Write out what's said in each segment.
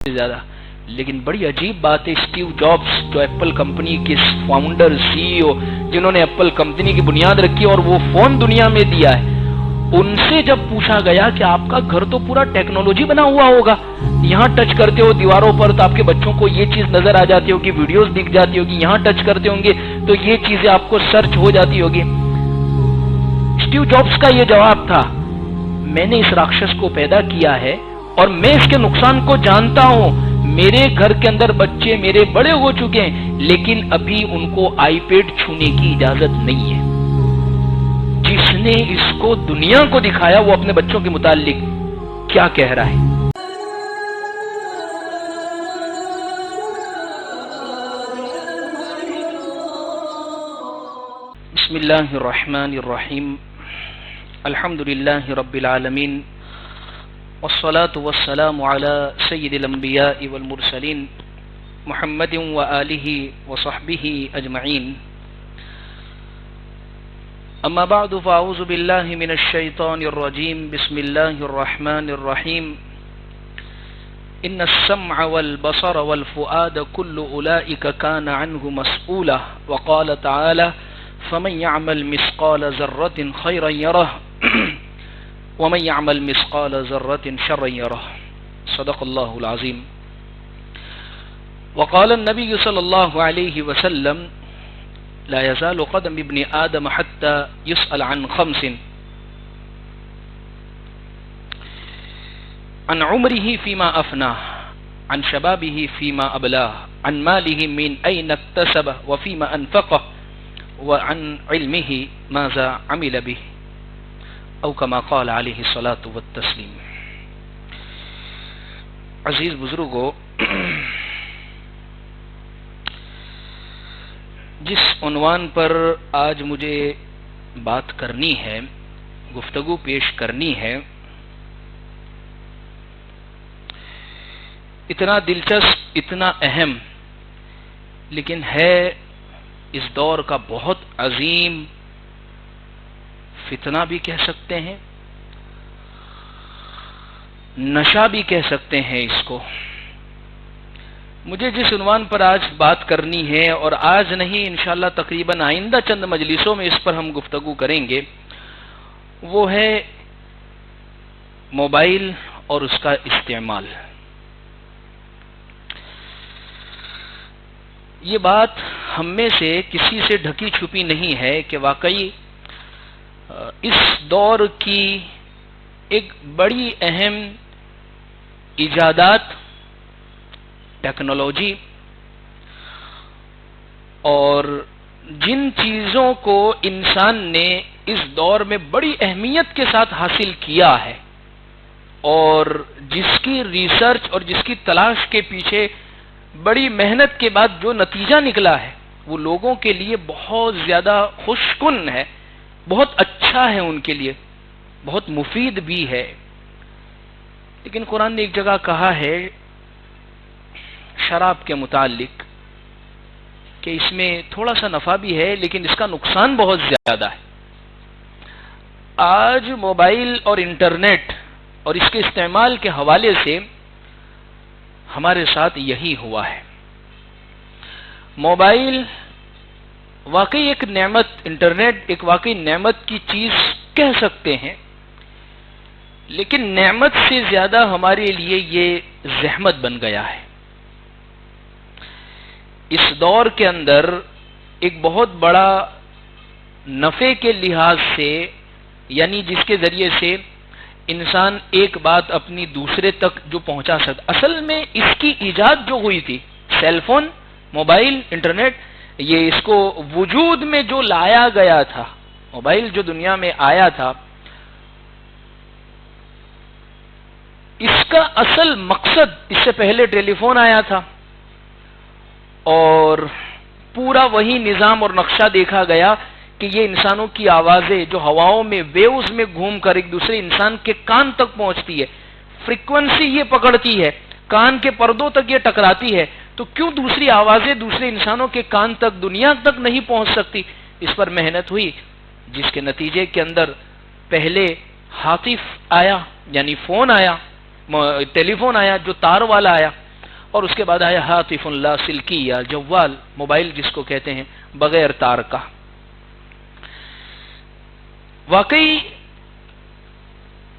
زیادہ. لیکن بڑی عجیب بات ہے، اسٹیو جابس جو ایپل کمپنی کے فاؤنڈر سی ای او جنہوں نے ایپل کمپنی کی بنیاد رکھی اور وہ فون دنیا میں دیا ہے، ان سے جب پوچھا گیا کہ آپ کا گھر تو پورا ٹیکنالوجی بنا ہوا ہوگا، یہاں ٹچ کرتے ہو دیواروں پر تو آپ کے بچوں کو یہ چیز نظر آ جاتی ہوگی، ویڈیوز دکھ جاتی ہوگی، یہاں ٹچ کرتے ہوں گے تو یہ چیزیں آپ کو سرچ ہو جاتی ہوگی. اسٹیو جابس کا یہ جواب تھا، میں نے اس راکشس کو پیدا کیا ہے اور میں اس کے نقصان کو جانتا ہوں. میرے گھر کے اندر بچے میرے بڑے ہو چکے ہیں لیکن ابھی ان کو آئی پیڈ چھونے کی اجازت نہیں ہے. جس نے اس کو دنیا کو دکھایا وہ اپنے بچوں کے متعلق کیا کہہ رہا ہے؟ بسم اللہ الرحمن الرحیم، الحمد للہ رب العالمین، والصلاة والسلام على سید الانبیاء والمرسلین محمد وآلہ وصحبہ اجمعین. اما بعد فاعوذ باللہ من الشیطان الرجیم، بسم اللہ الرحمن الرحیم. ان السمع والبصر والفؤاد كل اولئک كان عنه مسؤولا. وقال تعالی فمن يعمل مثقال ذرة خيرا يره ومن يعمل مثقال ذرة شرا يره. صدق الله العظيم. وقال النبي صلى الله عليه وسلم لا يزال قدم ابن آدم حتى يسأل عن خمس: عن عمره فيما أفناه، عن شبابه فيما أبلاه، عن ماله من أين اكتسبه وفيما أنفقه، وعن علمه ماذا عمل به، او کما قال علیہ الصلاۃ والتسلیم. عزیز بزرگو، جس عنوان پر آج مجھے بات کرنی ہے، گفتگو پیش کرنی ہے، اتنا دلچسپ، اتنا اہم، لیکن ہے اس دور کا بہت عظیم فتنہ بھی کہہ سکتے ہیں، نشہ بھی کہہ سکتے ہیں اس کو. مجھے جس عنوان پر آج بات کرنی ہے، اور آج نہیں انشاءاللہ تقریباً آئندہ چند مجلسوں میں اس پر ہم گفتگو کریں گے، وہ ہے موبائل اور اس کا استعمال. یہ بات ہم میں سے کسی سے ڈھکی چھپی نہیں ہے کہ واقعی اس دور کی ایک بڑی اہم ایجادات ٹیکنالوجی، اور جن چیزوں کو انسان نے اس دور میں بڑی اہمیت کے ساتھ حاصل کیا ہے اور جس کی ریسرچ اور جس کی تلاش کے پیچھے بڑی محنت کے بعد جو نتیجہ نکلا ہے وہ لوگوں کے لیے بہت زیادہ خوش کن ہے، بہت اچھا ہے، ان کے لیے بہت مفید بھی ہے. لیکن قرآن نے ایک جگہ کہا ہے شراب کے متعلق کہ اس میں تھوڑا سا نفع بھی ہے لیکن اس کا نقصان بہت زیادہ ہے. آج موبائل اور انٹرنیٹ اور اس کے استعمال کے حوالے سے ہمارے ساتھ یہی ہوا ہے. موبائل واقعی ایک نعمت، انٹرنیٹ ایک واقعی نعمت کی چیز کہہ سکتے ہیں، لیکن نعمت سے زیادہ ہمارے لیے یہ زحمت بن گیا ہے. اس دور کے اندر ایک بہت بڑا نفع کے لحاظ سے، یعنی جس کے ذریعے سے انسان ایک بات اپنی دوسرے تک جو پہنچا سکتا، اصل میں اس کی ایجاد جو ہوئی تھی، سیل فون، موبائل، انٹرنیٹ، یہ اس کو وجود میں جو لایا گیا تھا، موبائل جو دنیا میں آیا تھا، اس کا اصل مقصد، اس سے پہلے ٹیلی فون آیا تھا اور پورا وہی نظام اور نقشہ دیکھا گیا کہ یہ انسانوں کی آوازیں جو ہواؤں میں ویوز میں گھوم کر ایک دوسرے انسان کے کان تک پہنچتی ہے، فریکوینسی یہ پکڑتی ہے، کان کے پردوں تک یہ ٹکراتی ہے، تو کیوں دوسری آوازیں دوسرے انسانوں کے کان تک، دنیا تک نہیں پہنچ سکتی؟ اس پر محنت ہوئی، جس کے نتیجے کے اندر پہلے ہاتف آیا، یعنی فون آیا، ٹیلی فون آیا جو تار والا آیا، اور اس کے بعد آیا ہاتف لا سلکی، یا جوال، موبائل جس کو کہتے ہیں بغیر تار کا۔ واقعی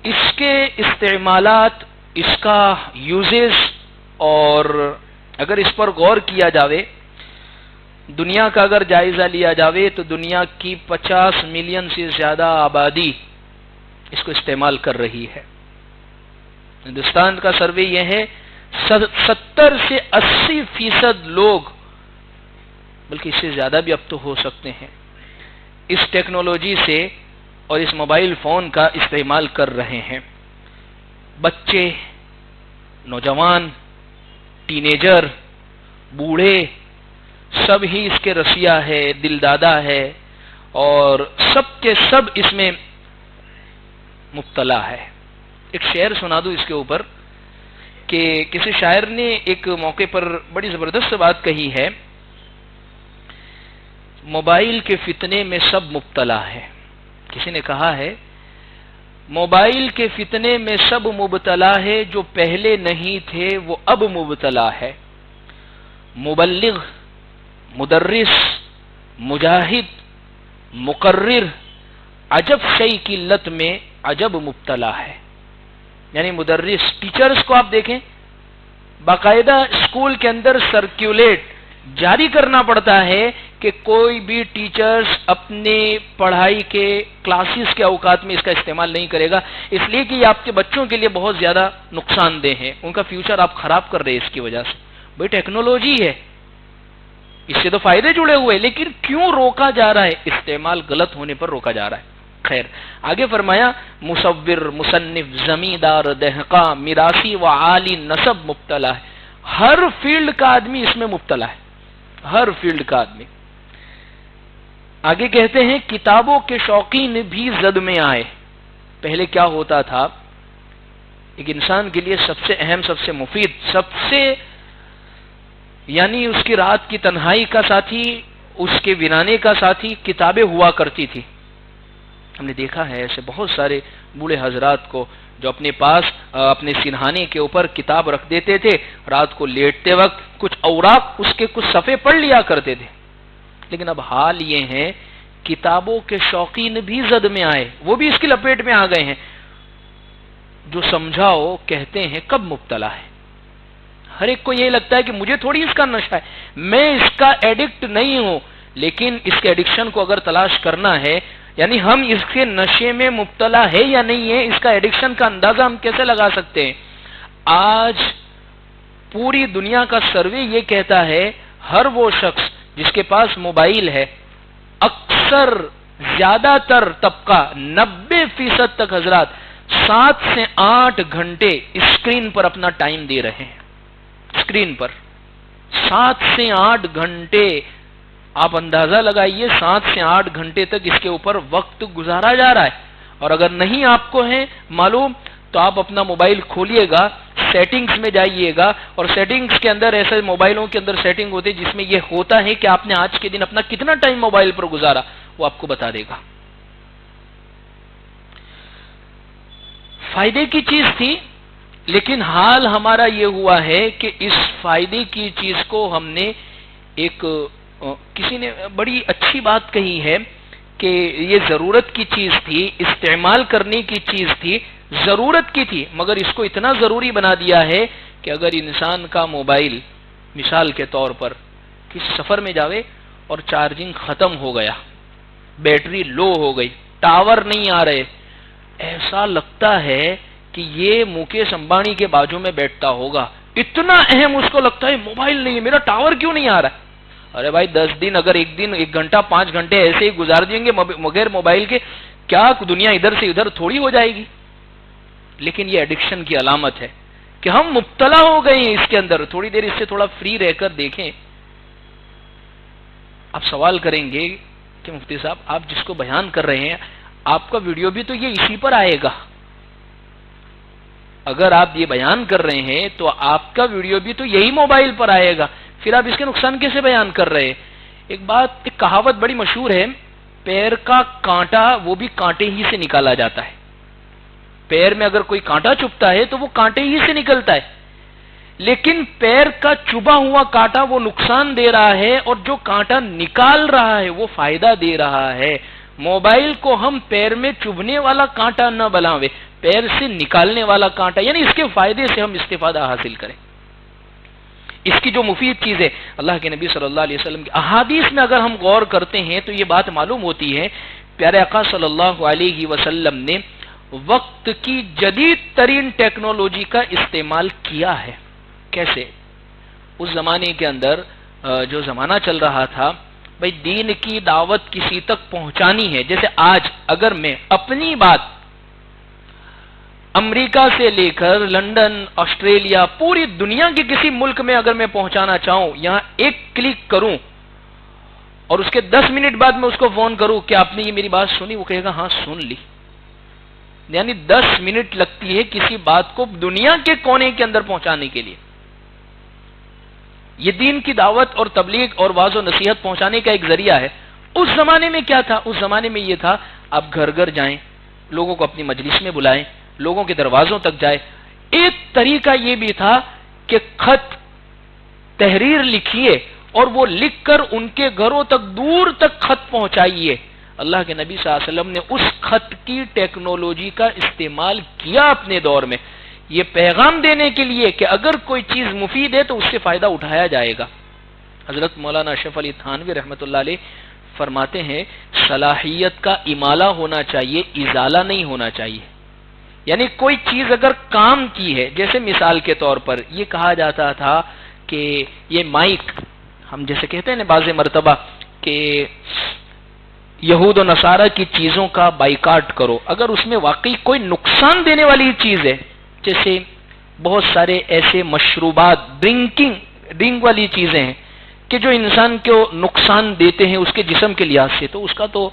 اس کے استعمالات، اس کا یوزز، اور اگر اس پر غور کیا جاوے، دنیا کا اگر جائزہ لیا جاوے تو دنیا کی 50 ملین سے زیادہ آبادی اس کو استعمال کر رہی ہے۔ ہندوستان کا سروے یہ ہے 70 سے 80% لوگ، بلکہ اس سے زیادہ بھی اب تو ہو سکتے ہیں، اس ٹیکنالوجی سے اور اس موبائل فون کا استعمال کر رہے ہیں۔ بچے، نوجوان، ٹینیجر، بوڑھے، سب ہی اس کے رسیا ہے، دل دادا ہے، اور سب کے سب اس میں مبتلا ہے۔ ایک شعر سنا دوں اس کے اوپر کہ کسی شاعر نے ایک موقع پر بڑی زبردست بات کہی ہے، موبائل کے فتنے میں سب مبتلا ہے۔ کسی نے کہا ہے موبائل کے فتنے میں سب مبتلا ہے، جو پہلے نہیں تھے وہ اب مبتلا ہے۔ مبلغ، مدرس، مجاہد، مقرر، عجب شئی کی لت میں عجب مبتلا ہے۔ یعنی مدرس، ٹیچرز کو آپ دیکھیں، باقاعدہ اسکول کے اندر سرکولیٹ جاری کرنا پڑتا ہے کہ کوئی بھی ٹیچرز اپنے پڑھائی کے کلاسز کے اوقات میں اس کا استعمال نہیں کرے گا، اس لیے کہ یہ آپ کے بچوں کے لیے بہت زیادہ نقصان دہ ہے، ان کا فیوچر آپ خراب کر رہے ہیں اس کی وجہ سے۔ بھئی ٹیکنالوجی ہے، اس سے تو فائدے جڑے ہوئے، لیکن کیوں روکا جا رہا ہے؟ استعمال غلط ہونے پر روکا جا رہا ہے۔ خیر، آگے فرمایا مصور، مصنف، زمیندار، دہقاں، میراثی و عالی نسب مبتلا ہے۔ ہر فیلڈ کا آدمی اس میں مبتلا ہے، ہر فیلڈ کا آدمی۔ آگے کہتے ہیں کتابوں کے شوقین بھی زد میں آئے۔ پہلے کیا ہوتا تھا، ایک انسان کے لیے سب سے اہم، سب سے مفید، سب سے یعنی اس کی رات کی تنہائی کا ساتھی، اس کے ویرانے کا ساتھی کتابیں ہوا کرتی تھی۔ ہم نے دیکھا ہے ایسے بہت سارے بوڑھے حضرات کو جو اپنے پاس اپنے سینہانے کے اوپر کتاب رکھ دیتے تھے، رات کو لیٹتے وقت کچھ اوراق اس کے کچھ صفحے پڑھ لیا کرتے تھے۔ لیکن اب حال یہ ہے کتابوں کے شوقین بھی زد میں آئے، وہ بھی اس کی لپیٹ میں آ گئے ہیں۔ جو سمجھاؤ کہتے ہیں کب مبتلا ہے۔ ہر ایک کو یہ لگتا ہے کہ مجھے تھوڑی اس کا نشہ ہے، میں اس کا ایڈکٹ نہیں ہوں، لیکن اس کے ایڈکشن کو اگر تلاش کرنا ہے، یعنی ہم اس کے نشے میں مبتلا ہے یا نہیں ہے، اس کا ایڈکشن کا اندازہ ہم کیسے لگا سکتے ہیں؟ آج پوری دنیا کا سروے یہ کہتا ہے ہر وہ شخص جس کے پاس موبائل ہے، اکثر زیادہ تر طبقہ 90% تک حضرات 7 سے 8 گھنٹے اسکرین پر اپنا ٹائم دے رہے ہیں۔ اسکرین پر 7 سے 8 گھنٹے، آپ اندازہ لگائیے 7 سے 8 گھنٹے تک اس کے اوپر وقت گزارا جا رہا ہے۔ اور اگر نہیں آپ کو ہے معلوم تو آپ اپنا موبائل کھولیے گا، سیٹنگز میں جائیے گا، اور سیٹنگز کے اندر ایسے موبائلوں کے اندر سیٹنگ ہوتی ہے جس میں یہ ہوتا ہے کہ آپ نے آج کے دن اپنا کتنا ٹائم موبائل پر گزارا، وہ آپ کو بتا دے گا۔ فائدے کی چیز تھی، لیکن حال ہمارا یہ ہوا ہے کہ اس فائدے کی چیز کو ہم نے کسی نے بڑی اچھی بات کہی ہے کہ یہ ضرورت کی چیز تھی، استعمال کرنے کی چیز تھی، ضرورت کی تھی، مگر اس کو اتنا ضروری بنا دیا ہے کہ اگر انسان کا موبائل مثال کے طور پر کسی سفر میں جاوے اور چارجنگ ختم ہو گیا، بیٹری لو ہو گئی، ٹاور نہیں آ رہے، ایسا لگتا ہے کہ یہ مکیش امبانی کے بازو میں بیٹھتا ہوگا، اتنا اہم اس کو لگتا ہے موبائل نہیں ہے، میرا ٹاور کیوں نہیں آ رہا ہے؟ ارے بھائی 10 دن اگر ایک دن 1 گھنٹہ 5 گھنٹے ایسے ہی گزار دیں گے بغیر موبائل کے، کیا دنیا ادھر سے ادھر تھوڑی ہو جائے گی؟ لیکن یہ ایڈکشن کی علامت ہے کہ ہم مبتلا ہو گئے ہیں اس کے اندر۔ تھوڑی دیر اس سے تھوڑا فری رہ کر دیکھیں۔ آپ سوال کریں گے کہ مفتی صاحب آپ جس کو بیان کر رہے ہیں آپ کا ویڈیو بھی تو یہ اسی پر آئے گا، اگر آپ یہ بیان کر رہے ہیں تو آپ کا ویڈیو بھی تو یہی موبائل پر آئے گا، پھر آپ اس کے نقصان کیسے بیان کر رہے ہیں؟ ایک کہاوت بڑی مشہور ہے، پیر کا کانٹا وہ بھی کانٹے ہی سے نکالا جاتا ہے۔ پیر میں اگر کوئی کانٹا چپتا ہے تو وہ کانٹے ہی سے نکلتا ہے، لیکن پیر کا چبھا ہوا کانٹا وہ نقصان دے رہا ہے اور جو کانٹا نکال رہا ہے وہ فائدہ دے رہا ہے. موبائل کو ہم پیر میں چبھنے والا کانٹا نہ بناوے، پیر سے نکالنے والا کانٹا، یعنی اس کے فائدے سے ہم استفادہ حاصل کریں. اس کی جو مفید چیز ہے، اللہ کے نبی صلی اللہ علیہ وسلم کی احادیث میں اگر ہم غور کرتے ہیں تو یہ بات معلوم ہوتی ہے، پیارے آقا صلی اللہ علیہ وسلم نے وقت کی جدید ترین ٹیکنالوجی کا استعمال کیا ہے. کیسے؟ اس زمانے کے اندر جو زمانہ چل رہا تھا، بھئی دین کی دعوت کسی تک پہنچانی ہے. جیسے آج اگر میں اپنی بات امریکہ سے لے کر لندن، آسٹریلیا، پوری دنیا کے کسی ملک میں اگر میں پہنچانا چاہوں، یہاں ایک کلک کروں اور اس کے 10 منٹ بعد میں اس کو فون کروں کہ آپ نے یہ میری بات سنی، وہ کہے گا ہاں سن لی. یعنی 10 منٹ لگتی ہے کسی بات کو دنیا کے کونے کے اندر پہنچانے کے لیے. یہ دین کی دعوت اور تبلیغ اور واعظ و نصیحت پہنچانے کا ایک ذریعہ ہے. اس زمانے میں کیا تھا؟ اس زمانے میں یہ تھا آپ گھر گھر جائیں، لوگوں کو اپنی مجلس میں بلائیں، لوگوں کے دروازوں تک جائے. ایک طریقہ یہ بھی تھا کہ خط تحریر لکھیے اور وہ لکھ کر ان کے گھروں تک دور تک خط پہنچائیے. اللہ کے نبی صلی اللہ علیہ وسلم نے اس خط کی ٹیکنالوجی کا استعمال کیا اپنے دور میں، یہ پیغام دینے کے لیے کہ اگر کوئی چیز مفید ہے تو اس سے فائدہ اٹھایا جائے گا. حضرت مولانا اشرف علی تھانوی رحمۃ اللہ علیہ فرماتے ہیں صلاحیت کا امالہ ہونا چاہیے، ازالہ نہیں ہونا چاہیے. یعنی کوئی چیز اگر کام کی ہے، جیسے مثال کے طور پر یہ کہا جاتا تھا کہ یہ مائک، ہم جیسے کہتے ہیں نا بعض مرتبہ کہ یہود و نصارہ کی چیزوں کا بائیکاٹ کرو، اگر اس میں واقعی کوئی نقصان دینے والی چیز ہے، جیسے بہت سارے ایسے مشروبات، ڈرنک والی چیزیں ہیں کہ جو انسان کو نقصان دیتے ہیں اس کے جسم کے لحاظ سے، تو اس کا تو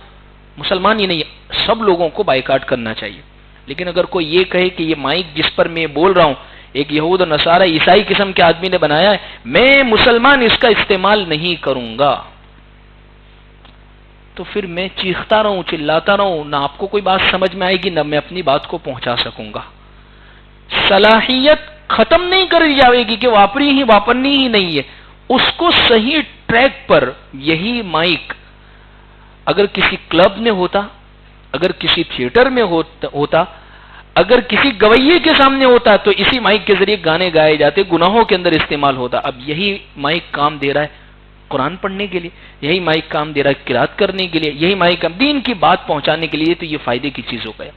مسلمان ہی نہیں، سب لوگوں کو بائیکاٹ کرنا چاہیے. لیکن اگر کوئی یہ کہے کہ یہ مائک جس پر میں بول رہا ہوں ایک یہود و نصارہ عیسائی قسم کے آدمی نے بنایا ہے، میں مسلمان اس کا استعمال نہیں کروں گا، تو پھر میں چیختا رہوں، چلاتا رہوں، نہ آپ کو کوئی بات سمجھ میں آئے گی، نہ میں اپنی بات کو پہنچا سکوں گا. صلاحیت ختم نہیں کری جائے گی کہ واپرنی ہی نہیں ہے. اس کو صحیح ٹریک پر یہی مائک اگر کسی کلب میں ہوتا، اگر کسی تھیٹر میں ہوتا، اگر کسی گویے کے سامنے ہوتا تو اسی مائک کے ذریعے گانے گائے جاتے، گناہوں کے اندر استعمال ہوتا. اب یہی مائک کام دے رہا ہے قرآن پڑھنے کے لیے، یہی مائک کام دے رہا ہے قرات کرنے کے لیے، یہی مائک دین کی بات پہنچانے کے لیے. تو یہ فائدے کی چیز ہو گیا.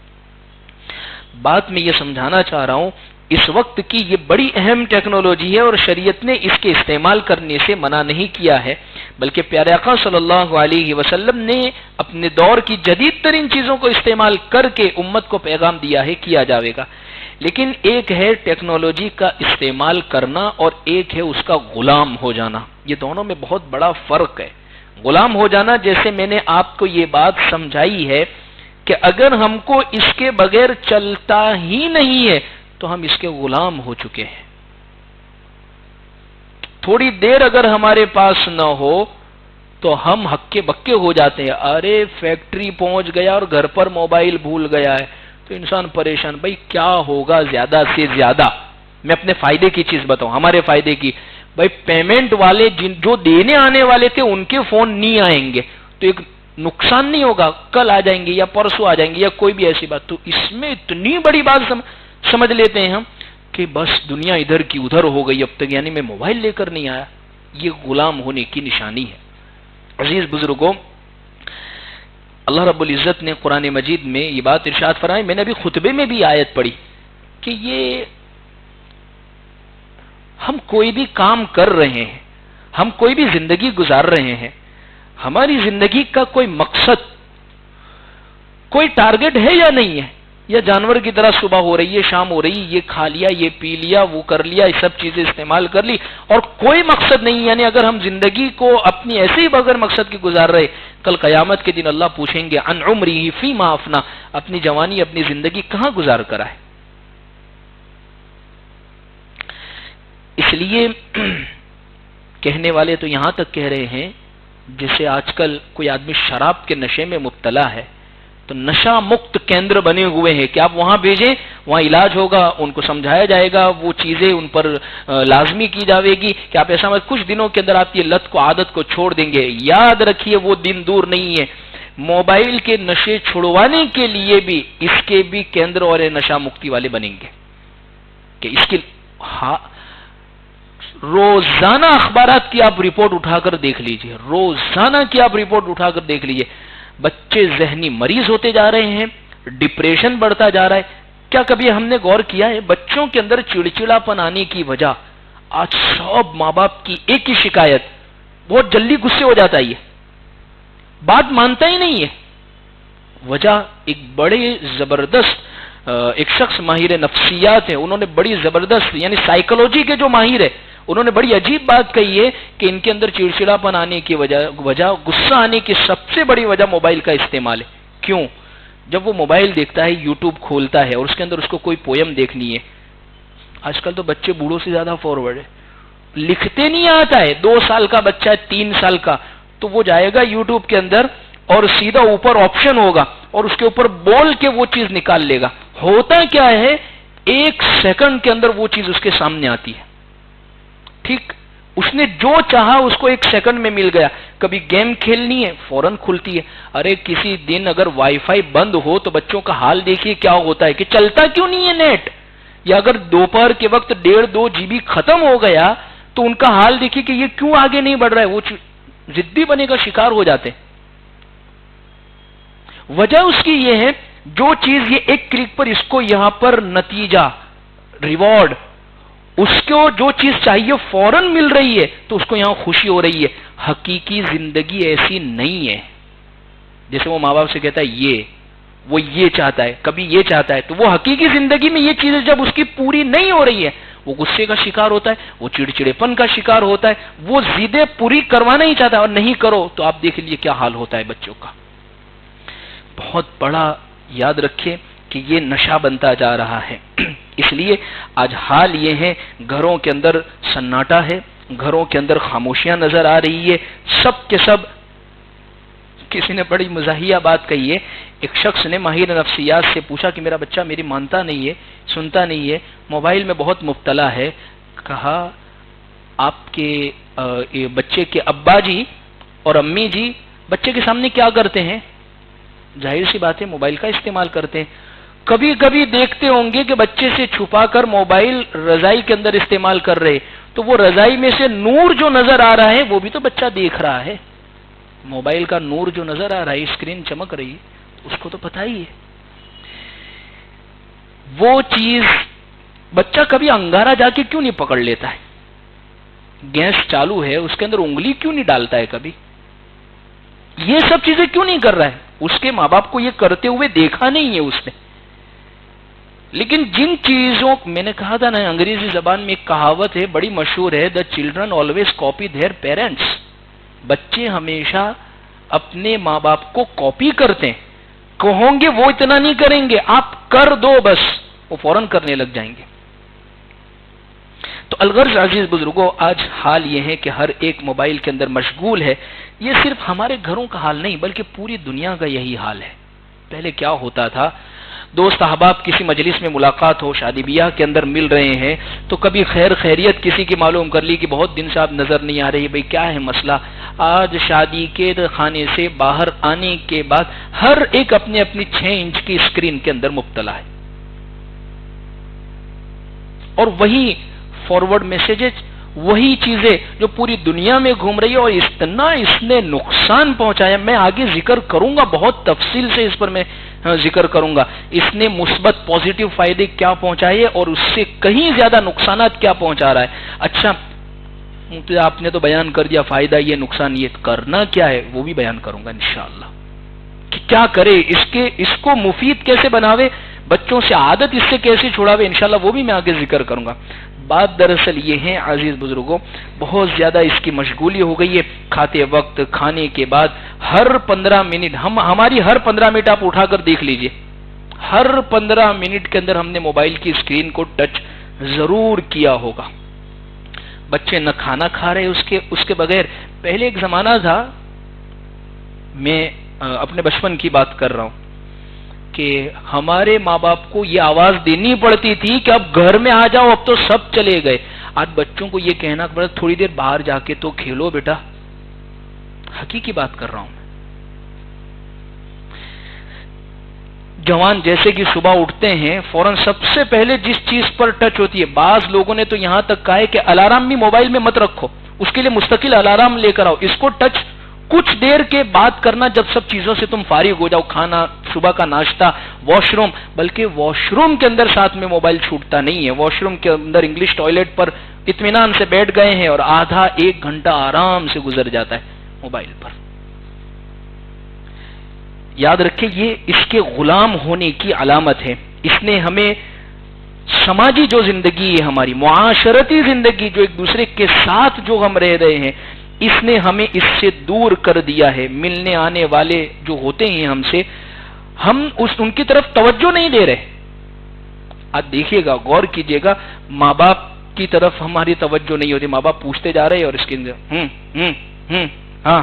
بات میں یہ سمجھانا چاہ رہا ہوں اس وقت کی یہ بڑی اہم ٹیکنالوجی ہے اور شریعت نے اس کے استعمال کرنے سے منع نہیں کیا ہے، بلکہ پیارے آقا صلی اللہ علیہ وسلم نے اپنے دور کی جدید ترین چیزوں کو استعمال کر کے امت کو پیغام دیا ہے کیا جاوے گا. لیکن ایک ہے ٹیکنالوجی کا استعمال کرنا اور ایک ہے اس کا غلام ہو جانا. یہ دونوں میں بہت بڑا فرق ہے. غلام ہو جانا، جیسے میں نے آپ کو یہ بات سمجھائی ہے کہ اگر ہم کو اس کے بغیر چلتا ہی نہیں ہے تو ہم اس کے غلام ہو چکے ہیں. تھوڑی دیر اگر ہمارے پاس نہ ہو تو ہم ہکے بکے ہو جاتے ہیں. ارے فیکٹری پہنچ گیا اور گھر پر موبائل بھول گیا ہے تو انسان پریشان. بھائی کیا ہوگا زیادہ سے زیادہ؟ میں اپنے فائدے کی چیز بتاؤں، ہمارے فائدے کی. بھائی پیمنٹ والے جو دینے آنے والے تھے ان کے فون نہیں آئیں گے تو ایک نقصان نہیں ہوگا، کل آ جائیں گے یا پرسوں آ جائیں گے یا کوئی بھی ایسی بات. تو اس میں اتنی بڑی بات سمجھ لیتے ہیں ہم کہ بس دنیا ادھر کی ادھر ہو گئی اب تک، یعنی میں موبائل لے کر نہیں آیا. یہ غلام ہونے کی نشانی ہے. عزیز بزرگوں، اللہ رب العزت نے قرآن مجید میں یہ بات ارشاد فرمائی، میں نے ابھی خطبے میں بھی آیت پڑھی کہ یہ ہم کوئی بھی کام کر رہے ہیں، ہم کوئی بھی زندگی گزار رہے ہیں، ہماری زندگی کا کوئی مقصد، کوئی ٹارگٹ ہے یا نہیں ہے؟ یا جانور کی طرح صبح ہو رہی ہے، شام ہو رہی ہے، یہ کھا لیا، یہ پی لیا، وہ کر لیا، یہ سب چیزیں استعمال کر لی اور کوئی مقصد نہیں. یعنی اگر ہم زندگی کو اپنی ایسے ہی بغیر مقصد کی گزار رہے، کل قیامت کے دن اللہ پوچھیں گے عن عمری فیما افنا، اپنی جوانی اپنی زندگی کہاں گزار کرا ہے. اس لیے کہنے والے تو یہاں تک کہہ رہے ہیں جیسے آج کل کوئی آدمی شراب کے نشے میں مبتلا ہے تو نشہ مکت کیندر بنے ہوئے ہیں کہ آپ وہاں بھیجیں، وہاں علاج ہوگا، ان کو سمجھایا جائے گا، وہ چیزیں ان پر لازمی کی جائے گی کہ آپ ایسا مت، کچھ دنوں کے اندر آپ کی لت کو، عادت کو چھوڑ دیں گے۔ یاد رکھیے وہ دن دور نہیں ہے، موبائل کے نشے چھڑوانے کے لیے بھی اس کے بھی کیندر اور نشہ مکتی والے بنیں گے کہ اس کی روزانہ اخبارات کی آپ رپورٹ اٹھا کر دیکھ لیجئے، روزانہ کی آپ رپورٹ اٹھا کر دیکھ لیجئے، بچے ذہنی مریض ہوتے جا رہے ہیں، ڈپریشن بڑھتا جا رہا ہے۔ کیا کبھی ہم نے غور کیا ہے بچوں کے اندر چڑچڑاپن آنے کی وجہ؟ آج سب ماں باپ کی ایک ہی شکایت، بہت جلدی غصے ہو جاتا ہے، یہ بات مانتا ہی نہیں ہے۔ وجہ ایک بڑے زبردست ایک شخص ماہر نفسیات ہے، انہوں نے بڑی زبردست، یعنی سائیکولوجی کے جو ماہر ہے، انہوں نے بڑی عجیب بات کہی ہے کہ ان کے اندر چڑچڑاپن آنے کی وجہ، غصہ آنے کی سب سے بڑی وجہ موبائل کا استعمال ہے۔ کیوں؟ جب وہ موبائل دیکھتا ہے، یوٹیوب کھولتا ہے اور اس کے اندر اس کو کوئی پویم دیکھنی ہے، آج کل تو بچے بوڑھوں سے زیادہ فارورڈ ہے، لکھتے نہیں آتا ہے، 2 سال کا بچہ ہے، 3 سال کا، تو وہ جائے گا یوٹیوب کے اندر اور سیدھا اوپر آپشن ہوگا اور اس کے اوپر بول کے وہ چیز نکال لے گا۔ ہوتا کیا ہے، 1 سیکنڈ کے اندر وہ چیز اس کے سامنے آتی ہے، ٹھیک، اس نے جو چاہا اس کو 1 سیکنڈ میں مل گیا۔ کبھی گیم کھیلنی ہے، فوراً کھلتی ہے۔ ارے کسی دن اگر وائی فائی بند ہو تو بچوں کا حال دیکھیے کیا ہوتا ہے کہ چلتا کیوں نہیں ہے نیٹ، یا اگر دوپہر کے وقت 1.5-2 GB ختم ہو گیا تو ان کا حال دیکھیے کہ یہ کیوں آگے نہیں بڑھ رہا ہے، وہ ضدی بنے کا شکار ہو جاتے ہیں۔ وجہ اس کی یہ ہے، جو چیز یہ 1 کلک پر اس کو یہاں پر نتیجہ، ریوارڈ، اس کو جو چیز چاہیے فوراً مل رہی ہے تو اس کو یہاں خوشی ہو رہی ہے۔ حقیقی زندگی ایسی نہیں ہے۔ جیسے وہ ماں باپ سے کہتا ہے وہ یہ چاہتا ہے، کبھی یہ چاہتا ہے، تو وہ حقیقی زندگی میں یہ چیزیں جب اس کی پوری نہیں ہو رہی ہے، وہ غصے کا شکار ہوتا ہے، وہ چڑچڑےپن کا شکار ہوتا ہے، وہ ضدیں پوری کروانا ہی چاہتا ہے، اور نہیں کرو تو آپ دیکھ لیجیے کیا حال ہوتا ہے بچوں کا۔ بہت بڑا یاد رکھیں کہ یہ نشہ بنتا جا رہا ہے۔ اس لیے آج حال یہ ہے، گھروں کے اندر سناٹا ہے، گھروں کے اندر خاموشیاں نظر آ رہی ہے، سب کے سب۔ کسی نے بڑی مزاحیہ بات کہی ہے، ایک شخص نے ماہر نفسیات سے پوچھا کہ میرا بچہ میری مانتا نہیں ہے، سنتا نہیں ہے، موبائل میں بہت مبتلا ہے۔ کہا آپ کے بچے کے ابا جی اور امی جی بچے کے سامنے کیا کرتے ہیں؟ ظاہر سی بات ہے موبائل کا استعمال کرتے ہیں۔ کبھی کبھی دیکھتے ہوں گے کہ بچے سے چھپا کر موبائل رضائی کے اندر استعمال کر رہے، تو وہ رضائی میں سے نور جو نظر آ رہا ہے وہ بھی تو بچہ دیکھ رہا ہے۔ موبائل کا نور جو نظر آ رہا ہے، اسکرین چمک رہی ہے، اس کو تو پتہ ہی ہے۔ وہ چیز بچہ کبھی انگارہ جا کے کیوں نہیں پکڑ لیتا ہے؟ گیس چالو ہے، اس کے اندر انگلی کیوں نہیں ڈالتا ہے کبھی؟ یہ سب چیزیں کیوں نہیں کر رہا ہے؟ اس کے ماں باپ کو یہ کرتے ہوئے دیکھا نہیں ہے اس نے۔ لیکن جن چیزوں، میں نے کہا تھا نا، انگریزی زبان میں ایک کہاوت ہے بڑی مشہور ہے، the children always copy their parents. بچے ہمیشہ اپنے ماں باپ کو کاپی کرتے ہیں، کہوں گے وہ اتنا نہیں کریں گے، آپ کر دو بس، وہ فوراً کرنے لگ جائیں گے۔ تو الغرض عزیز بزرگوں، آج حال یہ ہے کہ ہر ایک موبائل کے اندر مشغول ہے۔ یہ صرف ہمارے گھروں کا حال نہیں بلکہ پوری دنیا کا یہی حال ہے۔ پہلے کیا ہوتا تھا، دوست احباب کسی مجلس میں ملاقات ہو، شادی بیاہ کے اندر مل رہے ہیں تو کبھی خیر خیریت کسی کی معلوم کر لی کہ بہت دن سے آپ نظر نہیں آ رہی، بھئی کیا ہے مسئلہ۔ آج شادی کے خانے سے باہر آنے کے بعد ہر ایک اپنے اپنی 6 انچ کی اسکرین کے اندر مبتلا ہے، اور وہی فارورڈ میسیجز، وہی چیزیں جو پوری دنیا میں گھوم رہی ہے، اور اتنا اس نے نقصان پہنچایا، میں آگے ذکر کروں گا، بہت تفصیل سے اس پر میں ذکر کروں گا، اس نے مثبت پازیٹیو فائدے کیا پہنچائے اور اس سے کہیں زیادہ نقصانات کیا پہنچا رہا ہے۔ اچھا آپ نے تو بیان کر دیا فائدہ یہ، نقصان یہ، کرنا کیا ہے وہ بھی بیان کروں گا انشاءاللہ، کہ کیا کرے، اس کو مفید کیسے بناوے، بچوں سے عادت اس سے کیسے چھڑاوے، انشاءاللہ وہ بھی میں آگے ذکر کروں گا۔ بات دراصل یہ ہے عزیز بزرگوں، بہت زیادہ اس کی مشغولی ہو گئی ہے، کھاتے وقت، کھانے کے بعد، ہر 15 منٹ، ہماری ہر 15 منٹ آپ اٹھا کر دیکھ لیجئے، ہر 15 منٹ کے اندر ہم نے موبائل کی اسکرین کو ٹچ ضرور کیا ہوگا۔ بچے نہ کھانا کھا رہے اس کے بغیر۔ پہلے ایک زمانہ تھا، میں اپنے بچپن کی بات کر رہا ہوں، کہ ہمارے ماں باپ کو یہ آواز دینی پڑتی تھی کہ اب گھر میں آ جاؤ، اب تو سب چلے گئے. آج بچوں کو یہ کہنا پڑتا تھوڑی دیر باہر جا کے تو کھیلو بیٹا. حقیقی بات کر رہا ہوں. جوان جیسے کہ صبح اٹھتے ہیں فوراً سب سے پہلے جس چیز پر ٹچ ہوتی ہے، بعض لوگوں نے تو یہاں تک کہا ہے کہ الارم بھی موبائل میں مت رکھو، اس کے لیے مستقل الارم لے کر آؤ، اس کو ٹچ کچھ دیر کے بعد کرنا جب سب چیزوں سے تم فارغ ہو جاؤ، کھانا، صبح کا ناشتہ، واش روم. بلکہ واش روم کے اندر ساتھ میں موبائل چھوٹتا نہیں ہے. واش روم کے اندر انگلش ٹوائلٹ پر اطمینان سے بیٹھ گئے ہیں اور آدھا ایک گھنٹہ آرام سے گزر جاتا ہے موبائل پر. یاد رکھیں یہ اس کے غلام ہونے کی علامت ہے. اس نے ہمیں سماجی جو زندگی ہے، ہماری معاشرتی زندگی، جو ایک دوسرے کے ساتھ جو ہم رہ رہے ہیں، اس نے ہمیں اس سے دور کر دیا ہے. ملنے آنے والے جو ہوتے ہیں ہم سے، ہم ان کی طرف توجہ نہیں دے رہے. آج دیکھیے گا، غور کیجیے گا، ماں باپ کی طرف ہماری توجہ نہیں ہوتی. ماں باپ پوچھتے جا رہے ہیں اور اس کے اندر ہاں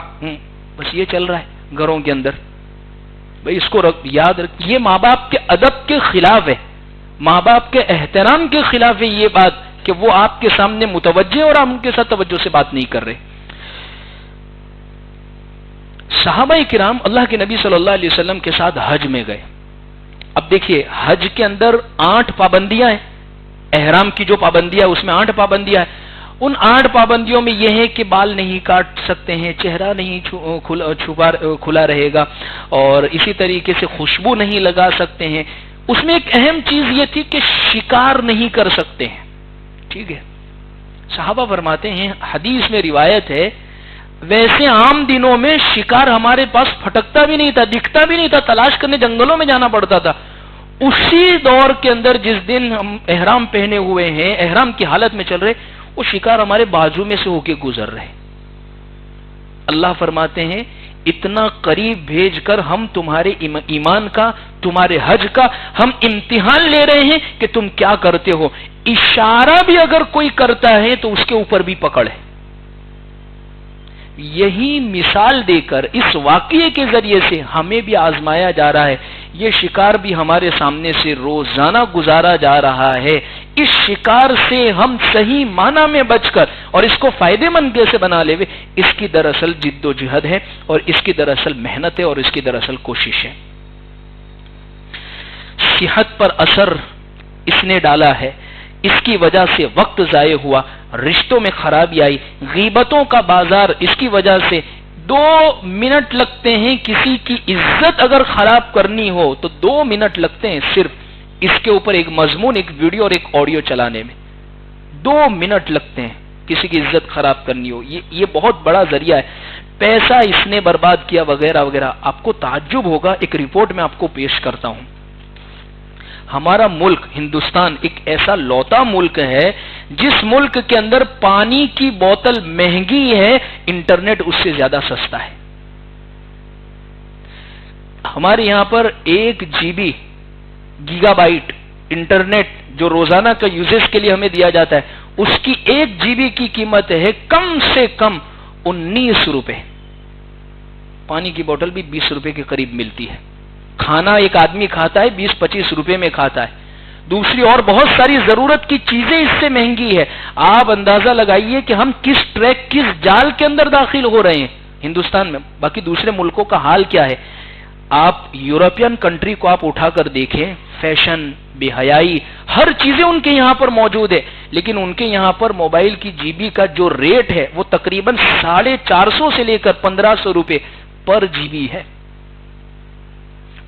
بس یہ چل رہا ہے گھروں کے اندر. بھائی اس کو یاد رکھ، یہ ماں باپ کے ادب کے خلاف ہے، ماں باپ کے احترام کے خلاف ہے یہ بات کہ وہ آپ کے سامنے متوجہ اور آپ ان کے ساتھ توجہ سے بات نہیں کر رہے. صحابہ کرام اللہ کے نبی صلی اللہ علیہ وسلم کے ساتھ حج میں گئے. اب دیکھیے حج کے اندر 8 پابندیاں ہیں. احرام کی جو پابندیاں اس میں 8 پابندیاں ہیں. ان 8 پابندیوں میں یہ ہے کہ بال نہیں کاٹ سکتے ہیں، چہرہ نہیں کھلا رہے گا، اور اسی طریقے سے خوشبو نہیں لگا سکتے ہیں. اس میں ایک اہم چیز یہ تھی کہ شکار نہیں کر سکتے ہیں. ٹھیک ہے، صحابہ فرماتے ہیں، حدیث میں روایت ہے، ویسے عام دنوں میں شکار ہمارے پاس پھٹکتا بھی نہیں تھا، دکھتا بھی نہیں تھا، تلاش کرنے جنگلوں میں جانا پڑتا تھا. اسی دور کے اندر جس دن ہم احرام پہنے ہوئے ہیں، احرام کی حالت میں چل رہے، وہ شکار ہمارے بازو میں سے ہو کے گزر رہے. اللہ فرماتے ہیں اتنا قریب بھیج کر ہم تمہارے ایمان کا، تمہارے حج کا ہم امتحان لے رہے ہیں کہ تم کیا کرتے ہو. اشارہ بھی اگر کوئی کرتا ہے تو اس کے اوپر بھی پکڑ ہے. یہی مثال دے کر اس واقعے کے ذریعے سے ہمیں بھی آزمایا جا رہا ہے. یہ شکار بھی ہمارے سامنے سے روزانہ گزارا جا رہا ہے. اس شکار سے ہم صحیح معنی میں بچ کر اور اس کو فائدے مند کیسے بنا لے، اس کی دراصل جد و جہد ہے، اور اس کی دراصل محنت ہے، اور اس کی دراصل کوشش ہے. صحت پر اثر اس نے ڈالا ہے، اس کی وجہ سے وقت ضائع ہوا، رشتوں میں خرابی آئی، غیبتوں کا بازار اس کی وجہ سے. 2 منٹ لگتے ہیں کسی کی عزت اگر خراب کرنی ہو تو 2 منٹ لگتے ہیں صرف اس کے اوپر ایک مضمون، ایک ویڈیو اور ایک آڈیو چلانے میں. 2 منٹ لگتے ہیں کسی کی عزت خراب کرنی ہو. یہ بہت بڑا ذریعہ ہے. پیسہ اس نے برباد کیا وغیرہ وغیرہ. آپ کو تعجب ہوگا، ایک رپورٹ میں آپ کو پیش کرتا ہوں. ہمارا ملک ہندوستان ایک ایسا لوتا ملک ہے جس ملک کے اندر پانی کی بوتل مہنگی ہے، انٹرنیٹ اس سے زیادہ سستا ہے. ہمارے یہاں پر 1 GB گیگا بائٹ انٹرنیٹ جو روزانہ کا یوزز کے لیے ہمیں دیا جاتا ہے، اس کی 1 GB کی قیمت ہے کم سے کم 19 روپے. پانی کی بوتل بھی 20 روپے کے قریب ملتی ہے. کھانا ایک آدمی کھاتا ہے 20-25 روپے میں کھاتا ہے. دوسری اور بہت ساری ضرورت کی چیزیں اس سے مہنگی ہے. آپ اندازہ لگائیے کہ ہم کس ٹریک، کس جال کے اندر داخل ہو رہے ہیں ہندوستان میں. باقی دوسرے ملکوں کا حال کیا ہے؟ آپ یورپین کنٹری کو آپ اٹھا کر دیکھیں، فیشن، بے حیائی، ہر چیزیں ان کے یہاں پر موجود ہے، لیکن ان کے یہاں پر موبائل کی GB کا جو ریٹ ہے وہ تقریباً 450 سے لے کر 1500 روپے پر GB ہے.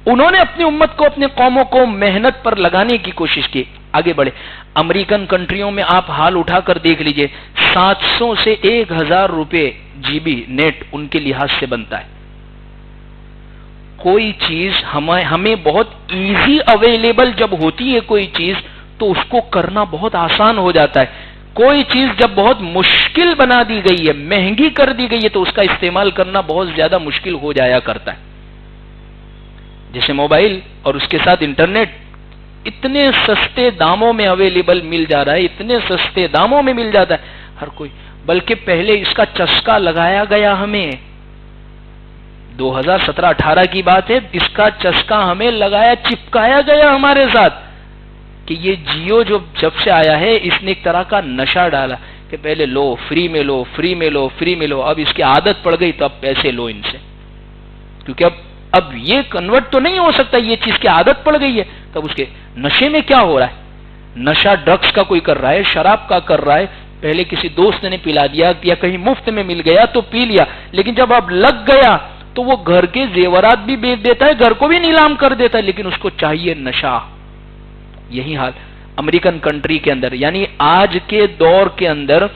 انہوں نے اپنی امت کو، اپنے قوموں کو محنت پر لگانے کی کوشش کی، آگے بڑھے. امریکن کنٹریوں میں آپ حال اٹھا کر دیکھ لیجئے، 700 سے 1000 روپے GB نیٹ ان کے لحاظ سے بنتا ہے. کوئی چیز ہمیں بہت ایزی اویلیبل جب ہوتی ہے کوئی چیز تو اس کو کرنا بہت آسان ہو جاتا ہے. کوئی چیز جب بہت مشکل بنا دی گئی ہے، مہنگی کر دی گئی ہے، تو اس کا استعمال کرنا بہت زیادہ مشکل ہو جایا کرتا ہے. جیسے موبائل اور اس کے ساتھ انٹرنیٹ اتنے سستے داموں میں اویلیبل مل جا رہا ہے، اتنے سستے داموں میں مل جاتا ہے ہر کوئی. بلکہ پہلے اس کا چسکا لگایا گیا ہمیں 2017-18 کی بات ہے، اس کا چسکا ہمیں لگایا، چپکایا گیا ہمارے ساتھ کہ یہ جیو جو جب سے آیا ہے اس نے ایک طرح کا نشہ ڈالا کہ پہلے لو فری میں لو، فری میں لو، فری میں لو، اب اس کی عادت پڑ گئی تو اب پیسے لو ان سے، کیونکہ اب یہ کنورٹ تو نہیں ہو سکتا، یہ چیز کی عادت پڑ گئی ہے، تب اس کے نشے میں کیا ہو رہا ہے؟ نشہ ڈرگس کا کوئی کر رہا ہے، شراب کا کر رہا ہے، پہلے کسی دوست نے پلا دیا یا کہیں مفت میں مل گیا تو پی لیا، لیکن جب اب لگ گیا تو وہ گھر کے زیورات بھی بیچ دیتا ہے، گھر کو بھی نیلام کر دیتا ہے، لیکن اس کو چاہیے نشہ۔ یہی حال امریکن کنٹری کے اندر، یعنی آج کے دور کے اندر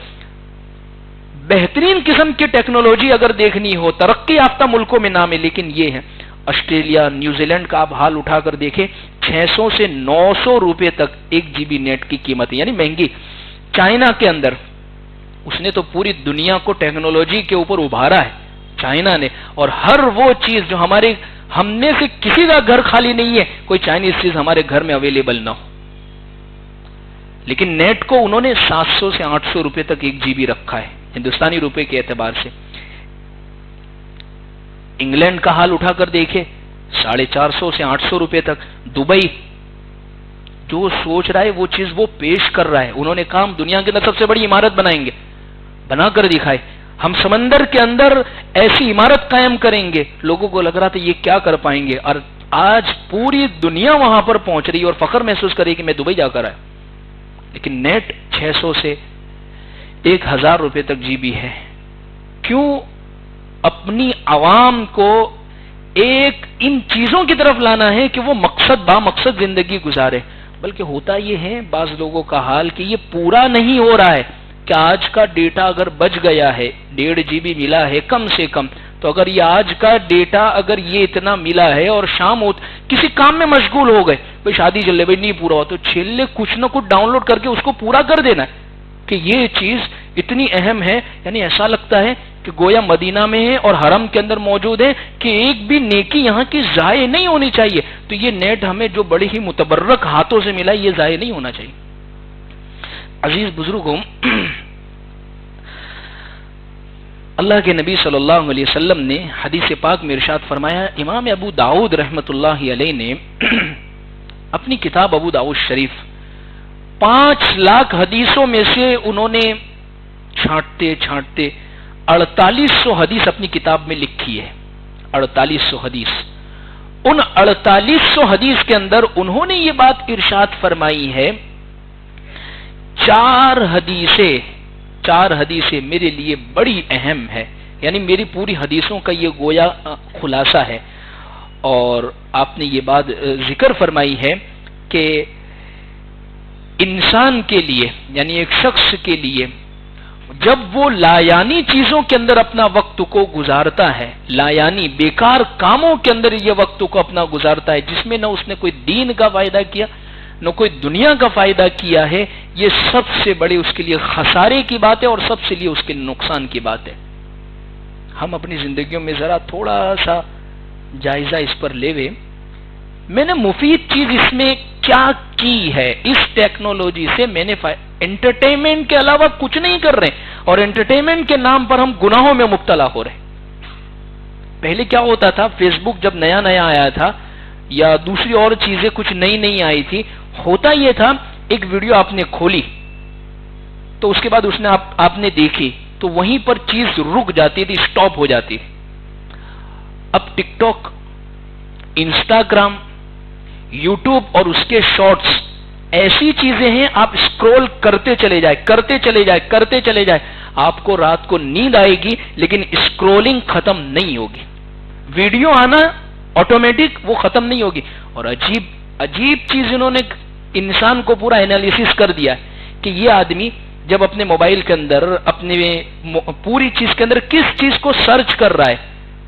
بہترین قسم کی ٹیکنالوجی اگر دیکھنی ہو ترقی یافتہ ملکوں میں نام ہے، لیکن یہ ہے آسٹریلیا، نیوزی لینڈ کا آپ حال اٹھا کر دیکھیں، 600 سے 900 روپے تک 1 GB نیٹ کی قیمت ہے، یعنی مہنگی۔ چائنا کے اندر اس نے تو پوری دنیا کو ٹیکنالوجی کے اوپر ابھارا ہے چائنا نے، اور ہر وہ چیز جو ہم نے سے کسی کا گھر خالی نہیں ہے کوئی چائنیز چیز ہمارے گھر میں اویلیبل نہ ہو، لیکن نیٹ کو انہوں نے 700 سے 800 روپے تک 1 GB رکھا ہے ہندوستانی روپے کے اعتبار سے۔ انگلینڈ کا حال اٹھا کر دیکھے، 450 سے 800 روپے تک۔ دبئی جو سوچ رہا ہے وہ چیز وہ پیش کر رہا ہے، انہوں نے کہا ہم دنیا کے اندر سب سے بڑی عمارت بنائیں گے، بنا کر دکھائے، ہم سمندر کے اندر ایسی عمارت قائم کریں گے۔ لوگوں کو لگ رہا تھا یہ کیا کر پائیں گے، اور آج پوری دنیا وہاں پر پہنچ رہی ہے اور فخر محسوس کرے کہ میں دبئی جا کر آیا، لیکن نیٹ 600 سے 1000 روپے تک GB ہے۔ کیوں اپنی عوام کو ایک ان چیزوں کی طرف لانا ہے کہ وہ مقصد زندگی گزارے؟ بلکہ ہوتا یہ ہے بعض لوگوں کا حال کہ یہ پورا نہیں ہو رہا ہے کہ آج کا ڈیٹا اگر بچ گیا ہے 1.5 GB ملا ہے کم سے کم، تو اگر یہ آج کا ڈیٹا اگر یہ اتنا ملا ہے اور شام ہو کسی کام میں مشغول ہو گئے، بھائی شادی چل رہی، بھائی نہیں پورا ہوا تو چھیلے کچھ نہ کچھ ڈاؤن لوڈ کر کے اس کو پورا کر دینا ہے کہ یہ چیز اتنی اہم ہے۔ یعنی ایسا لگتا ہے کہ گویا مدینہ میں ہے اور حرم کے اندر موجود ہے کہ ایک بھی نیکی یہاں کی ضائع نہیں ہونی چاہیے، تو یہ نیٹ ہمیں جو بڑی ہی متبرک ہاتھوں سے ملا یہ ضائع نہیں ہونا چاہیے۔ عزیز بزرگوں، اللہ کے نبی صلی اللہ علیہ وسلم نے حدیث پاک میں ارشاد فرمایا، امام ابو داؤد رحمۃ اللہ علیہ نے اپنی کتاب ابو داؤد شریف 5 لاکھ حدیثوں میں سے انہوں نے چھانٹتے 4800 حدیث اپنی کتاب میں لکھی ہے۔ 4800 حدیث، ان 4800 حدیث کے اندر انہوں نے یہ بات ارشاد فرمائی ہے، 4 حدیثیں میرے لیے بڑی اہم ہے، یعنی میری پوری حدیثوں کا یہ گویا خلاصہ ہے۔ اور آپ نے یہ بات ذکر فرمائی ہے کہ انسان کے لیے، یعنی ایک شخص کے لیے جب وہ لایانی چیزوں کے اندر اپنا وقت کو گزارتا ہے، لایانی بیکار کاموں کے اندر یہ وقت کو اپنا گزارتا ہے جس میں نہ اس نے کوئی دین کا فائدہ کیا نہ کوئی دنیا کا فائدہ کیا ہے، یہ سب سے بڑی اس کے لیے خسارے کی بات ہے اور سب سے لیے اس کے نقصان کی بات ہے۔ ہم اپنی زندگیوں میں ذرا تھوڑا سا جائزہ اس پر لے وے، میں نے مفید چیز اس میں کیا کی ہے، اس ٹیکنالوجی سے میں نے انٹرٹینمنٹ کے علاوہ کچھ نہیں کر رہے، اور انٹرٹینمنٹ کے نام پر ہم گناہوں میں مبتلا ہو رہے۔ پہلے کیا ہوتا تھا، فیس بک جب نیا آیا تھا یا دوسری اور چیزیں کچھ نئی آئی تھی، ہوتا یہ تھا ایک ویڈیو آپ نے کھولی تو اس کے بعد اس نے آپ نے دیکھی تو وہیں پر چیز رک جاتی تھی، سٹاپ ہو جاتی تھی۔ اب ٹک ٹاک، انسٹاگرام، یوٹیوب اور اس کے شارٹس ایسی چیزیں ہیں، آپ اسکرول کرتے چلے جائے، آپ کو رات کو نیند آئے گی لیکن اسکرولنگ ختم نہیں ہوگی، ویڈیو آنا آٹومیٹک وہ ختم نہیں ہوگی۔ اور عجیب چیز انہوں نے انسان کو پورا انالیسس کر دیا کہ یہ آدمی جب اپنے موبائل کے اندر اپنے پوری چیز کے اندر کس چیز کو سرچ کر رہا ہے،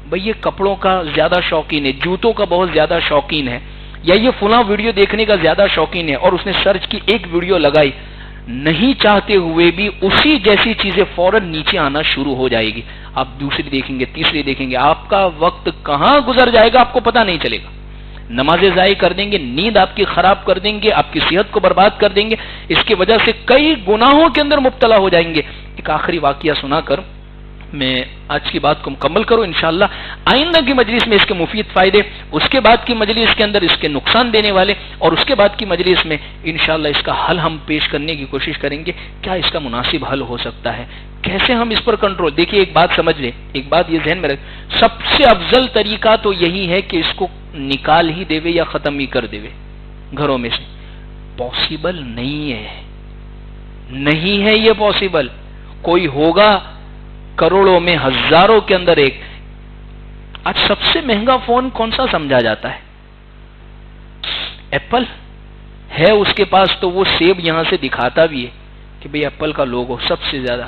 بھئی یہ کپڑوں کا زیادہ شوقین ہے، جوتوں کا بہت زیادہ شوقین ہے، یا یہ فلاں ویڈیو دیکھنے کا زیادہ شوقین ہے، اور اس نے سرچ کی ایک ویڈیو لگائی، نہیں چاہتے ہوئے بھی اسی جیسی چیزیں فوراً نیچے آنا شروع ہو جائے گی۔ آپ دوسری دیکھیں گے، تیسری دیکھیں گے، آپ کا وقت کہاں گزر جائے گا آپ کو پتہ نہیں چلے گا۔ نمازیں ضائع کر دیں گے، نیند آپ کی خراب کر دیں گے، آپ کی صحت کو برباد کر دیں گے، اس کی وجہ سے کئی گناہوں کے اندر مبتلا ہو جائیں گے۔ ایک آخری واقعہ سنا کر میں آج کی بات کو مکمل کروں انشاءاللہ آئندہ کی مجلس میں اس کے مفید فائدے، اس کے بعد کی مجلس کے اندر اس کے نقصان دینے والے، اور اس کے بعد کی مجلس میں انشاءاللہ اس کا حل ہم پیش کرنے کی کوشش کریں گے، کیا اس کا مناسب حل ہو سکتا ہے، کیسے ہم اس پر کنٹرول۔ دیکھیے ایک بات سمجھ لیں، ایک بات یہ ذہن میں رکھ، سب سے افضل طریقہ تو یہی ہے کہ اس کو نکال ہی دیوے یا ختم ہی کر دیوے گھروں میں سے۔ پاسبل نہیں ہے، نہیں ہے یہ پاسبل، کوئی ہوگا کروڑوں میں ہزاروں کے اندر ایک۔ آج سب سے مہنگا فون کون سا سمجھا جاتا ہے؟ ایپل ہے اس کے پاس، تو وہ سیب یہاں سے دکھاتا بھی ہے کہ بھئی ایپل کا لوگو سب سے زیادہ۔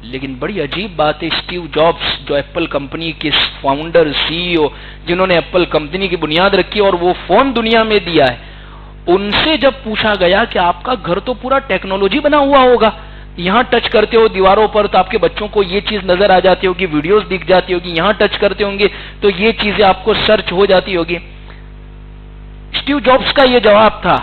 لیکن بڑی عجیب بات ہے، اسٹیو جابس جو ایپل کمپنی کے فاؤنڈر سی ای او جنہوں نے ایپل کمپنی کی بنیاد رکھی اور وہ فون دنیا میں دیا ہے، ان سے جب پوچھا گیا کہ آپ کا گھر تو پورا ٹیکنالوجی بنا ہوا ہوگا، یہاں ٹچ کرتے ہو دیواروں پر تو آپ کے بچوں کو یہ چیز نظر آ جاتی ہوگی، ویڈیوز دکھ جاتی ہوگی، یہاں ٹچ کرتے ہوں گے تو یہ چیزیں آپ کو سرچ ہو جاتی ہوگی۔ اسٹیو جابس کا یہ جواب تھا،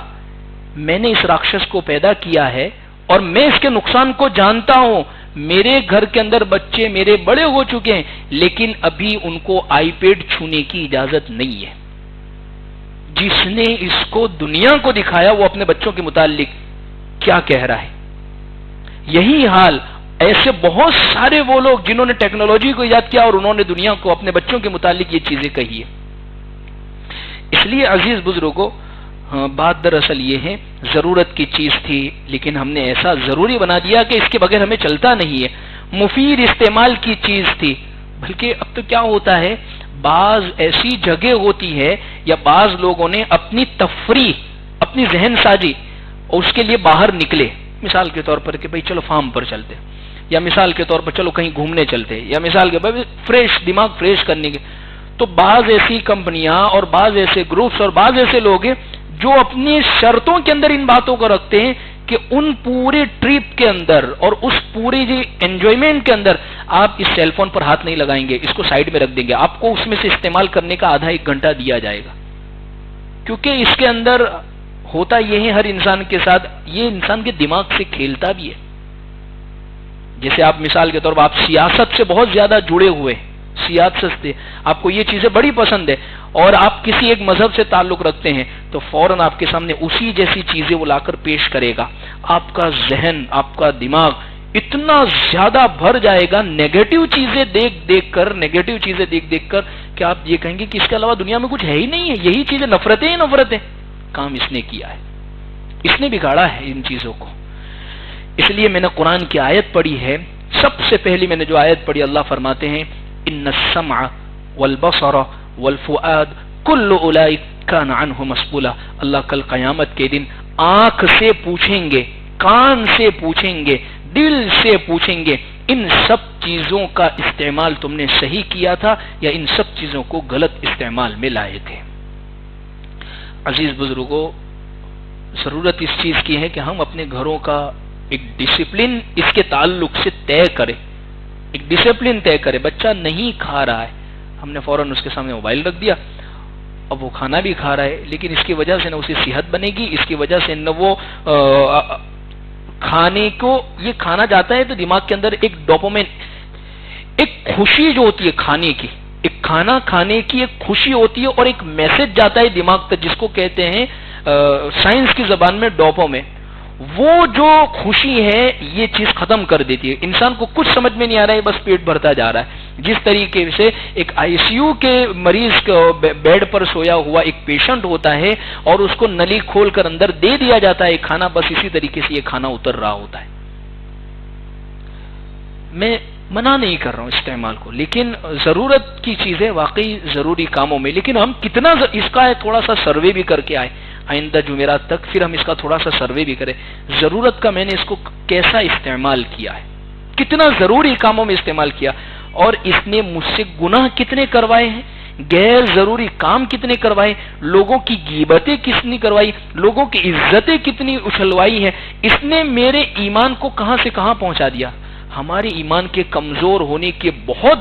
میں نے اس راکشس کو پیدا کیا ہے اور میں اس کے نقصان کو جانتا ہوں، میرے گھر کے اندر بچے میرے بڑے ہو چکے ہیں لیکن ابھی ان کو آئی پیڈ چھونے کی اجازت نہیں ہے۔ جس نے اس کو دنیا کو دکھایا وہ اپنے بچوں کے متعلق کیا کہہ رہا ہے؟ یہی حال ایسے بہت سارے وہ لوگ جنہوں نے ٹیکنالوجی کو ایجاد کیا اور انہوں نے دنیا کو اپنے بچوں کے متعلق یہ چیزیں کہی ہے۔ اس لیے عزیز بزرگوں، بات دراصل یہ ہے، ضرورت کی چیز تھی لیکن ہم نے ایسا ضروری بنا دیا کہ اس کے بغیر ہمیں چلتا نہیں ہے۔ مفید استعمال کی چیز تھی، بلکہ اب تو کیا ہوتا ہے، بعض ایسی جگہ ہوتی ہے یا بعض لوگوں نے اپنی تفریح، اپنی ذہن سازی اور اس کے لیے باہر نکلے، مثال کے طور پر کہ بھئی چلو فارم پر چلتے، یا مثال کے طور پر چلو کہیں گھومنے چلتے، یا مثال کے بھئی فریش دماغ فریش کرنے کے، تو بعض ایسی کمپنیاں اور بعض ایسے گروپس اور بعض ایسے لوگ ہیں جو اپنی شرطوں کے اندر ان باتوں کو رکھتے ہیں کہ ان پورے ٹرپ کے اندر اور اس پوری انجوائمنٹ کے اندر آپ اس سیل فون پر ہاتھ نہیں لگائیں گے، اس کو سائیڈ میں رکھ دیں گے، آپ کو اس میں سے استعمال کرنے کا آدھا ایک گھنٹہ دیا جائے گا، کیونکہ اس کے اندر ہوتا یہ ہے ہر انسان کے ساتھ، یہ انسان کے دماغ سے کھیلتا بھی ہے۔ جیسے آپ مثال کے طور پر آپ سیاست سے بہت زیادہ جڑے ہوئے، سیاست سے آپ کو یہ چیزیں بڑی پسند ہے اور آپ کسی ایک مذہب سے تعلق رکھتے ہیں تو فوراً آپ کے سامنے اسی جیسی چیزیں وہ لا کر پیش کرے گا، آپ کا ذہن، آپ کا دماغ اتنا زیادہ بھر جائے گا نیگیٹو چیزیں دیکھ دیکھ کر کہ آپ یہ کہیں گے کہ اس کے علاوہ دنیا میں کچھ ہے ہی نہیں ہے، یہی چیزیں، نفرتیں ہی نفرتیں، کام اس نے کیا ہے، اس نے بگاڑا ہے ان چیزوں کو۔ اس لیے میں نے قرآن کی آیت پڑھی ہے، سب سے پہلی میں نے جو آیت پڑھی، اللہ فرماتے ہیں ان السمع والبصر والفؤاد کل اولئک کان عنہ مسئولا، اللہ کل قیامت کے دن آنکھ سے پوچھیں گے، کان سے پوچھیں گے، دل سے پوچھیں گے، ان سب چیزوں کا استعمال تم نے صحیح کیا تھا یا ان سب چیزوں کو غلط استعمال میں لائے تھے۔ عزیز بزرگوں، ضرورت اس چیز کی ہے کہ ہم اپنے گھروں کا ایک ڈسپلن اس کے تعلق سے طے کریں، ایک ڈسپلن طے کرے۔ بچہ نہیں کھا رہا ہے، ہم نے فوراً اس کے سامنے موبائل رکھ دیا، اب وہ کھانا بھی کھا رہا ہے لیکن اس کی وجہ سے نہ اسے صحت بنے گی، اس کی وجہ سے نہ وہ کھانے کو، یہ کھانا جاتا ہے تو دماغ کے اندر ایک ڈوپامین، ایک خوشی جو ہوتی ہے کھانے کی، ایک کھانا کھانے کی ایک خوشی ہوتی ہے اور ایک میسج جاتا ہے دماغ تک جس کو کہتے ہیں سائنس کی زبان میں ڈوپامین، وہ جو خوشی ہے یہ چیز ختم کر دیتی ہے۔ انسان کو کچھ سمجھ میں نہیں آ رہا ہے، بس پیٹ بھرتا جا رہا ہے۔ جس طریقے سے ایک آئی سی یو کے مریض کو بیڈ پر سویا ہوا ایک پیشنٹ ہوتا ہے اور اس کو نلی کھول کر اندر دے دیا جاتا ہے کھانا، بس اسی طریقے سے یہ کھانا اتر رہا ہوتا ہے۔ میں منع نہیں کر رہا ہوں استعمال کو، لیکن ضرورت کی چیزیں واقعی ضروری کاموں میں، لیکن ہم کتنا اس کا تھوڑا سا سروے بھی کر کے آئے آئندہ جمعرات تک، پھر ہم اس کا تھوڑا سا سروے بھی کریں، ضرورت کا میں نے اس کو کیسا استعمال کیا ہے، کتنا ضروری کاموں میں استعمال کیا، اور اس نے مجھ سے گناہ کتنے کروائے ہیں، غیر ضروری کام کتنے کروائے، لوگوں کی غیبتیں کتنی کروائی، لوگوں کی عزتیں کتنی اچھلوائی ہیں، اس نے میرے ایمان کو کہاں سے کہاں پہنچا دیا۔ ہمارے ایمان کے کمزور ہونے کے بہت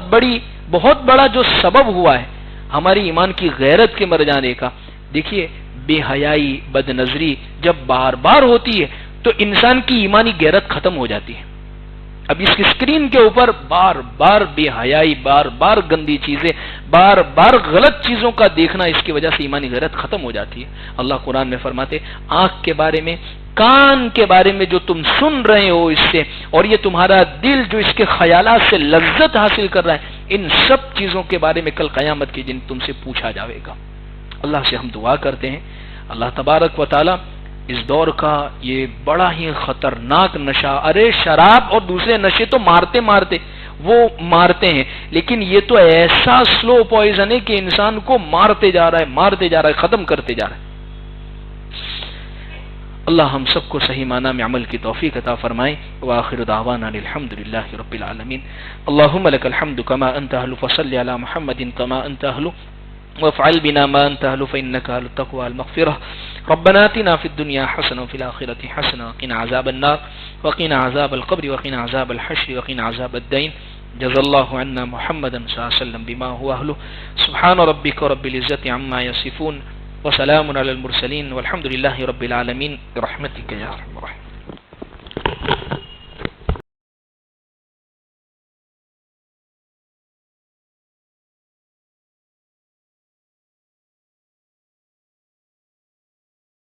بڑا جو سبب ہوا ہے ہماری ایمان کی غیرت کے مر جانے کا، دیکھیے بے حیائی، بد نظری جب بار بار ہوتی ہے تو انسان کی ایمانی غیرت ختم ہو جاتی ہے، اب اس کی اسکرین کے اوپر بار بار بے حیائی، بار بار گندی چیزیں، بار بار غلط چیزوں کا دیکھنا، اس کی وجہ سے ایمانی غیرت ختم ہو جاتی ہے۔ اللہ قرآن میں فرماتے آنکھ کے بارے میں، کان کے بارے میں جو تم سن رہے ہو اس سے، اور یہ تمہارا دل جو اس کے خیالات سے لذت حاصل کر رہا ہے، ان سب چیزوں کے بارے میں کل قیامت کے دن تم سے پوچھا جائے گا۔ اللہ سے ہم دعا کرتے ہیں اللہ تبارک و تعالی اس دور کا یہ بڑا ہی خطرناک نشہ، ارے شراب اور دوسرے نشے تو مارتے ہیں، لیکن یہ تو ایسا سلو پوائزن ہے کہ انسان کو مارتے جا رہا ہے، ختم کرتے جا رہا ہے۔ اللہ ہم سب کو صحیح معنی میں عمل کی توفیق عطا فرمائے۔ وآخر دعوانا الحمدللہ رب العالمین۔ اللہم لک الحمد کما انت اہل، فصلی علی محمد کما انت اہل، وافعل بنا ما انت اهل فانك اهل التقوى والمغفرة. ربنا آتنا في الدنيا حسنة وفي الآخرة حسنة وقنا عذاب النار وقنا عذاب القبر وقنا عذاب الحشر وقنا عذاب الدين. جزا الله عنا محمدا صلى الله عليه وسلم بما هو أهله. سبحان ربك رب العزة عما يصفون وسلام على المرسلين والحمد لله رب العالمين برحمتك يا أرحم الراحمين.